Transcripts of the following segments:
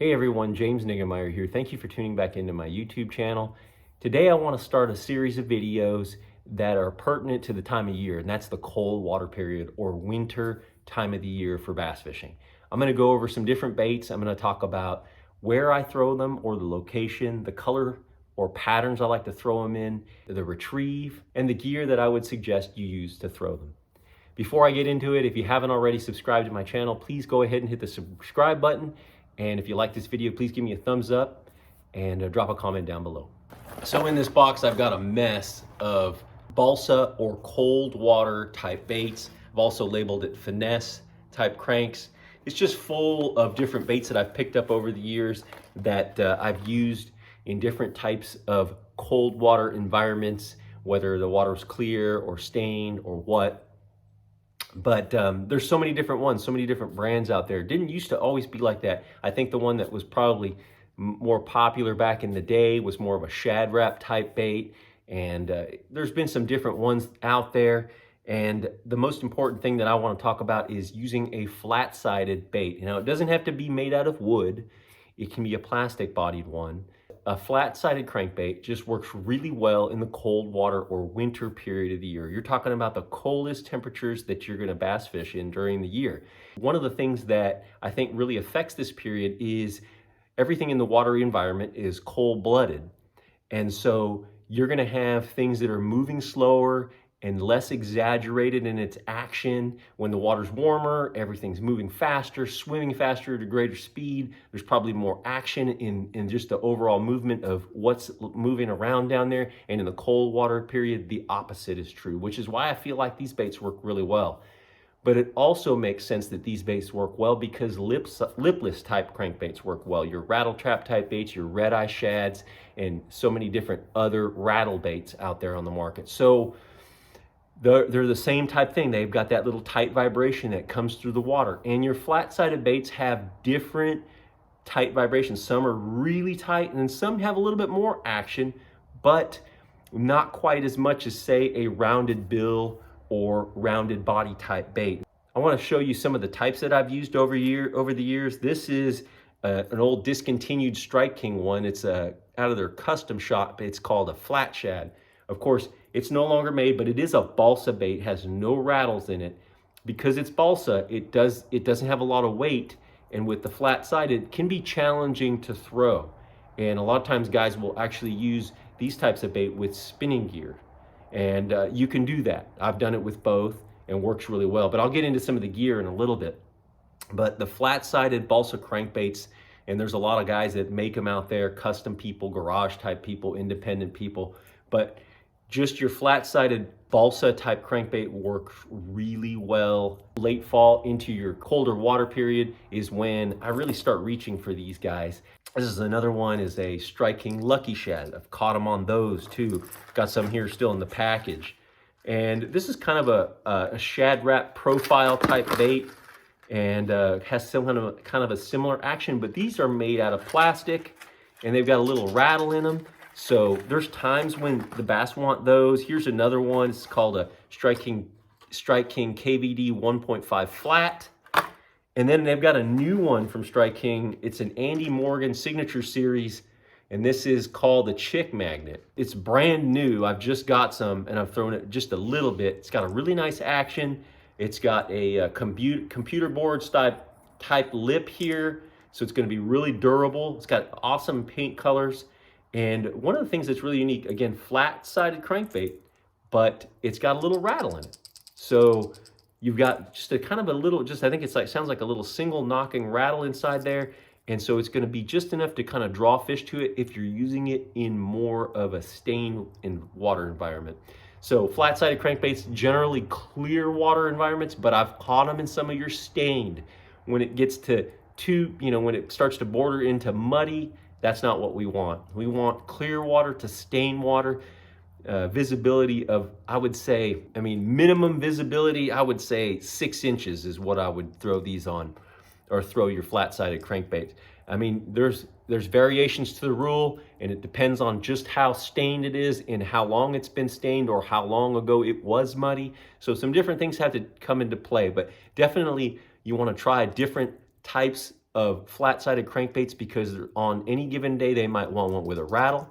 Hey everyone, James Niggemeyer here. Thank you for tuning back into my YouTube channel. Today I want to start a series of videos that are pertinent to the time of year, and that's the cold water period or winter time of the year for bass fishing. I'm going to go over some different baits. I'm going to talk about where I throw them or the location, the color or patterns I like to throw them in, the retrieve, and the gear that I would suggest you use to throw them. Before I get into it, if you haven't already subscribed to my channel, please go ahead and hit the subscribe button. And if you like this video, please give me a thumbs up and drop a comment down below. So in this box, I've got a mess of balsa or cold water type baits. I've also labeled it finesse type cranks. It's just full of different baits that I've picked up over the years that I've used in different types of cold water environments, whether the water's clear or stained or what. But there's so many different ones, so many different brands out there. It didn't used to always be like that. I think the one that was probably more popular back in the day was more of a shad wrap type bait. And there's been some different ones out there. And the most important thing that I want to talk about is using a flat-sided bait. Now, it doesn't have to be made out of wood. It can be a plastic-bodied one. A flat-sided crankbait just works really well in the cold water or winter period of the year. You're talking about the coldest temperatures that you're going to bass fish in during the year. One of the things that I think really affects this period is everything in the watery environment is cold-blooded. And so you're going to have things that are moving slower and less exaggerated in its action. When the water's warmer, everything's moving faster, swimming faster at a greater speed. There's probably more action in just the overall movement of what's moving around down there. And in the cold water period, the opposite is true, which is why I feel like these baits work really well. But it also makes sense that these baits work well because lipless type crankbaits work well. Your rattle trap type baits, your red eye shads, and so many different other rattle baits out there on the market. So they're the same type thing. They've got that little tight vibration that comes through the water. And your flat-sided baits have different tight vibrations. Some are really tight, and then some have a little bit more action, but not quite as much as, say, a rounded bill or rounded body type bait. I want to show you some of the types that I've used over the years. This is an old discontinued Strike King one. It's out of their custom shop. It's called a flat shad. Of course, it's no longer made, but it is a balsa bait, has no rattles in it. Because it's balsa, it doesn't have a lot of weight, and with the flat-sided, it can be challenging to throw. And a lot of times guys will actually use these types of bait with spinning gear. And you can do that. I've done it with both and works really well. But I'll get into some of the gear in a little bit. But the flat-sided balsa crankbaits, and there's a lot of guys that make them out there, custom people, garage type people, independent people. But just your flat-sided balsa type crankbait works really well. Late fall into your colder water period is when I really start reaching for these guys. This is another one, is a Strike King Lucky Shad. I've caught them on those too. Got some here still in the package. And this is kind of a shad wrap profile type bait, and has some kind of a similar action, but these are made out of plastic and they've got a little rattle in them. So there's times when the bass want those. Here's another one. It's called a Strike King KVD 1.5 flat. And then they've got a new one from Strike King. It's an Andy Morgan signature series, and this is called the Chick Magnet. It's brand new. I've just got some, and I've thrown it just a little bit. It's got a really nice action. It's got a computer board type lip here, so it's going to be really durable. It's got awesome paint colors. And one of the things that's really unique, again, flat-sided crankbait, but it's got a little rattle in it. So you've got just a kind of a little, I think it's like, sounds like a little single knocking rattle inside there. And so it's going to be just enough to kind of draw fish to it if you're using it in more of a stained in water environment. So flat-sided crankbaits, generally clear water environments, but I've caught them in some of your stained. When it gets to when it starts to border into muddy, that's not what we want. We want clear water to stained water. Visibility of, I would say, minimum visibility, I would say 6 inches is what I would throw these on, or throw your flat-sided crankbait. There's variations to the rule, and it depends on just how stained it is and how long it's been stained or how long ago it was muddy. So some different things have to come into play, but definitely you want to try different types of flat-sided crankbaits because on any given day they might want one with a rattle,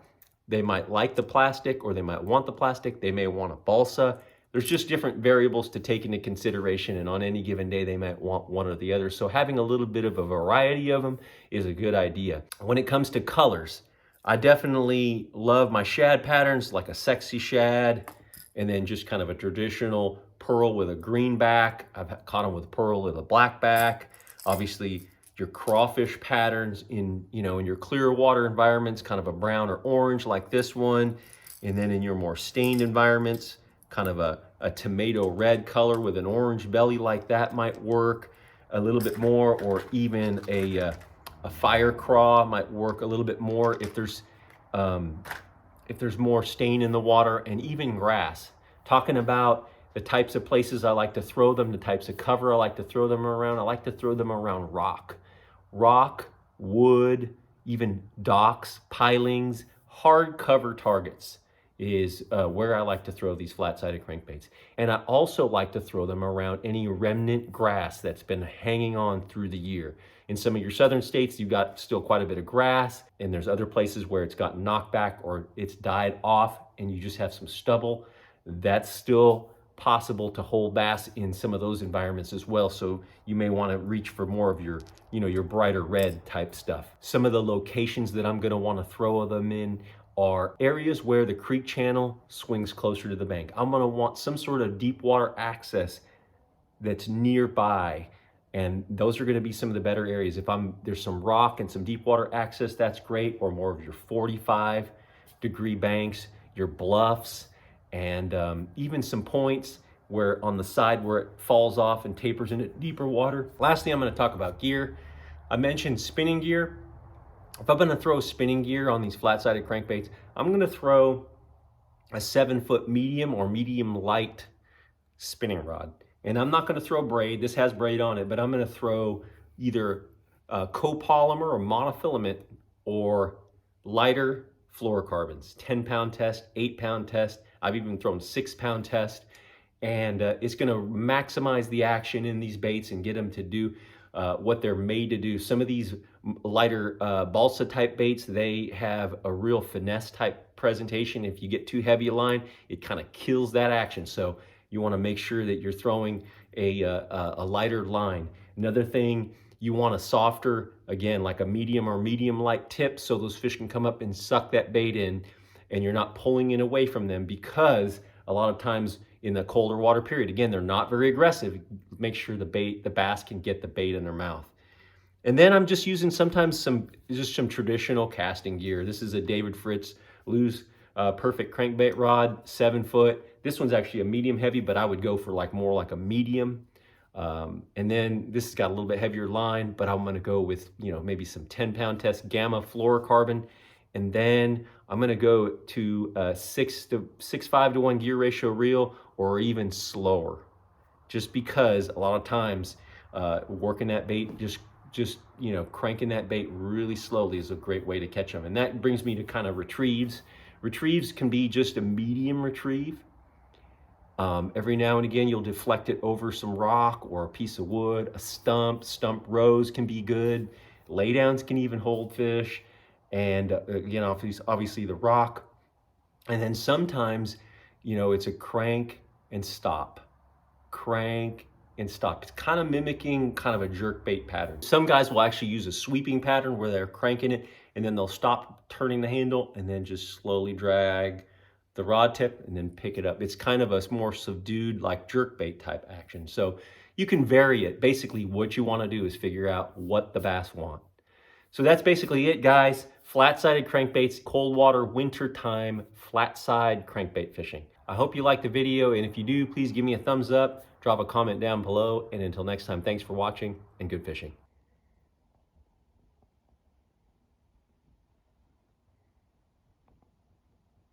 they might like the plastic, or they might want the plastic, they may want a balsa. There's just different variables to take into consideration, and on any given day they might want one or the other. So having a little bit of a variety of them is a good idea. When it comes to colors, I definitely love my shad patterns, like a sexy shad, and then just kind of a traditional pearl with a green back. I've caught them with pearl with a black back. Obviously, your crawfish patterns in your clear water environments, kind of a brown or orange like this one. And then in your more stained environments, kind of a tomato red color with an orange belly like that might work a little bit more, or even a fire craw might work a little bit more if there's more stain in the water, and even grass. Talking about the types of places I like to throw them, the types of cover I like to throw them around. I like to throw them around rock, wood, even docks, pilings, hard cover targets is where I like to throw these flat-sided crankbaits. And I also like to throw them around any remnant grass that's been hanging on through the year. In some of your southern states, you've got still quite a bit of grass, and there's other places where it's gotten knocked back or it's died off and you just have some stubble. That's still possible to hold bass in some of those environments as well. So you may want to reach for more of your, your brighter red type stuff. Some of the locations that I'm going to want to throw them in are areas where the creek channel swings closer to the bank. I'm going to want some sort of deep water access that's nearby, and those are going to be some of the better areas. If there's some rock and some deep water access, that's great, or more of your 45-degree banks, your bluffs, and even some points where on the side where it falls off and tapers into deeper water. Lastly, I'm going to talk about gear. I mentioned spinning gear. If I'm going to throw spinning gear on these flat-sided crankbaits, I'm going to throw a 7-foot medium or medium light spinning rod. And I'm not going to throw braid. This has braid on it, but I'm going to throw either copolymer or monofilament, or lighter fluorocarbons. 10-pound test, 8-pound test. I've even thrown 6-pound test. And it's going to maximize the action in these baits and get them to do what they're made to do. Some of these lighter balsa type baits, they have a real finesse type presentation. If you get too heavy a line, it kind of kills that action. So you want to make sure that you're throwing a lighter line. Another thing, you want a softer, again, like a medium or medium light tip, so those fish can come up and suck that bait in, and you're not pulling it away from them, because a lot of times in the colder water period, again, they're not very aggressive. Make sure the bass can get the bait in their mouth. And then I'm just using sometimes some traditional casting gear. This is a David Fritz Lew's Perfect crankbait rod, 7-foot. This one's actually a medium heavy, but I would go for more like a medium. And then this has got a little bit heavier line, but I'm gonna go with, maybe some 10-pound test gamma fluorocarbon. And then I'm gonna go to 6.5 to 1 gear ratio reel, or even slower. Just because a lot of times working that bait, just cranking that bait really slowly is a great way to catch them. And that brings me to kind of retrieves. Retrieves can be just a medium retrieve. Every now and again, you'll deflect it over some rock or a piece of wood. A stump rows can be good. Laydowns can even hold fish. And again, obviously the rock. And then sometimes, it's a crank and stop. Crank and stop. It's kind of mimicking kind of a jerk bait pattern. Some guys will actually use a sweeping pattern where they're cranking it and then they'll stop turning the handle and then just slowly drag the rod tip and then pick it up. It's kind of a more subdued, like jerk bait type action. So you can vary it. Basically what you want to do is figure out what the bass want. So that's basically it, guys. Flat-sided crankbaits, cold water, winter time, flat-side crankbait fishing. I hope you liked the video, and if you do, please give me a thumbs up, drop a comment down below, and until next time, thanks for watching and good fishing.